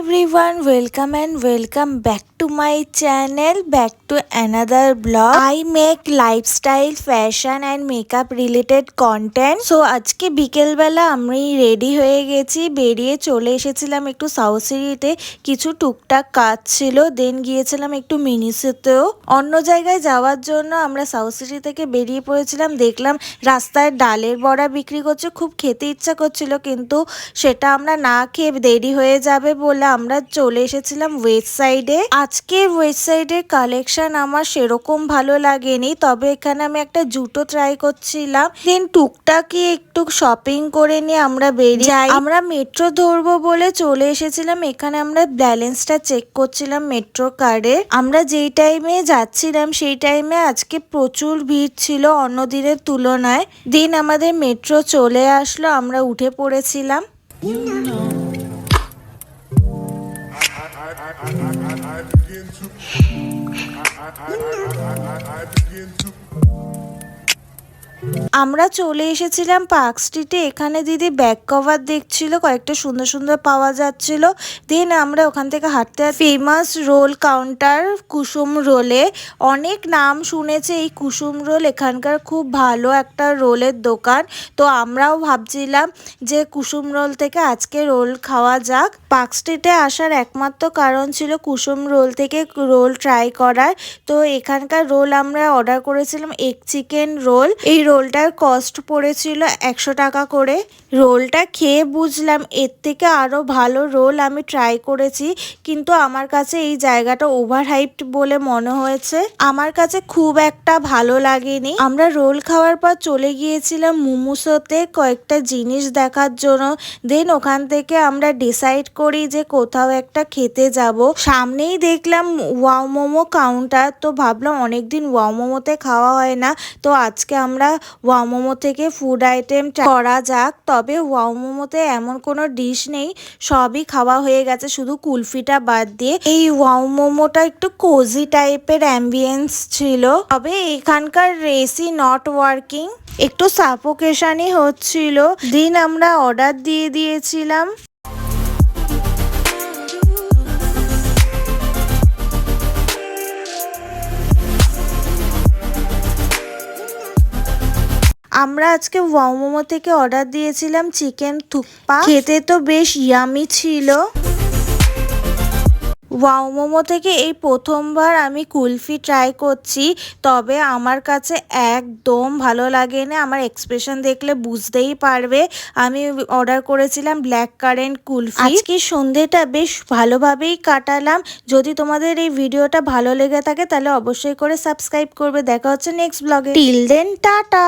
everyone, welcome and welcome back to my channel, back to another vlog. I make lifestyle, fashion and makeup related content. So আজকে বিকেলবেলা আমি ready হয়ে গেছি, বেরিয়ে চলে এসেছিলাম একটু সাউথ সিটিতে, কিছু টুকটাক কাজ ছিল, দেন গিয়েছিলাম একটু মিনিসেতেও। অন্য জায়গায় যাওয়ার জন্য আমরা সাউথ সিটি থেকে বেরিয়ে পড়েছিলাম। দেখলাম রাস্তায় ডালের বড়া বিক্রি করছে, খুব খেতে ইচ্ছা করছিল, কিন্তু সেটা আমরা না খেয়ে দেরি হয়ে যাবে বলে আমরা চলে এসেছিলাম ওয়েস্ট সাইডে। আজকে ওয়েস্ট সাইডের কালেকশন আমার সেরকম ভালো লাগেনি, তবে এখানে আমি একটা জুতো ট্রাই করছিলাম, দেন টুকটাকি একটু শপিং করে নিয়ে আমরা বেরিয়ে যাই। আমরা মেট্রো ধরবো বলে চলে এসেছিলাম এখানে। আমরা ব্যালেন্সটা চেক করছিলাম মেট্রো কার্ডে। আমরা যেই টাইমে যাচ্ছিলাম সেই টাইমে আজকে প্রচুর ভিড় ছিল অন্য দিনের তুলনায়। দিন আমাদের মেট্রো চলে আসলো, আমরা উঠে পড়েছিলাম। আমরা চলে এসেছিলাম পার্ক স্ট্রিটে। এখানে দিদি ব্যাক কভার দেখছিল, কয়েকটা সুন্দর সুন্দর পাওয়া যাচ্ছিল। দেন আমরা ওখান থেকে হাঁটতে ফেমাস রোল কাউন্টার কুসুম রোলে, অনেক নাম শুনেছে এই কুসুম রোল, এখানকার খুব ভালো একটা রোলের দোকান। তো আমরাও ভাবছিলাম যে কুসুম রোল থেকে আজকে রোল খাওয়া যাক। পার্ক স্ট্রিটে আসার একমাত্র কারণ ছিল কুসুম রোল থেকে রোল ট্রাই করার। তো এখানকার রোল আমরা অর্ডার করেছিলাম এগ চিকেন রোল। এই রোলটার কস্ট পড়েছিল 100 টাকা করে। রোলটা খেয়ে বুঝলাম এর থেকে আরো ভালো রোল আমি ট্রাই করেছি, কিন্তু আমার কাছে এই জায়গাটা ওভার হাইপড বলে মনে হয়েছে, আমার কাছে খুব একটা ভালো লাগেনি। আমরা রোল খাওয়ার পর চলে গিয়েছিলাম মোমোসতে কয়েকটা জিনিস দেখার জন্য। দেন ওখান থেকে আমরা ডিসাইড করি যে কোথাও একটা খেতে যাব। সামনেই দেখলাম ওয়াও মোমো কাউন্টার, তো ভাবলাম অনেকদিন ওয়াও মোমোতে খাওয়া হয় না, তো আজকে আমরা ওয়াও মোমো থেকে ফুড আইটেম করা যাক। তবে ওয়াও মোমোতে এমন কোনো ডিশ নেই, সবই খাওয়া হয়ে গেছে শুধু কুলফিটা বাদ দিয়ে। এই ওয়াও মোমোটা একটু কোজি টাইপের অ্যাম্বিয়েন্স ছিল, তবে এখানকার এসি নট ওয়ার্কিং, একটু সাফোকেশনই হচ্ছিল। দিন আমরা অর্ডার দিয়ে দিয়েছিলাম। আমরা আজকে ওয়াও মোমো থেকে অর্ডার দিয়েছিলাম চিকেন থুকপা, খেতে তো বেশ ইয়ামি ছিল। ওয়াও মোমো থেকে এই প্রথমবার আমি কুলফি ট্রাই করছি, তবে আমার কাছে একদম ভালো লাগে না। আমার এক্সপ্রেশন দেখলে বুঝতেই পারবে। আমি অর্ডার করেছিলাম ব্ল্যাক কারেন্ট কুলফি। আজকে সন্ধ্যেটা বেশ ভালোভাবেই কাটালাম। যদি তোমাদের এই ভিডিওটা ভালো লেগে থাকে তাহলে অবশ্যই করে সাবস্ক্রাইব করবে। দেখা হচ্ছে নেক্সট ব্লগে। Till then tata.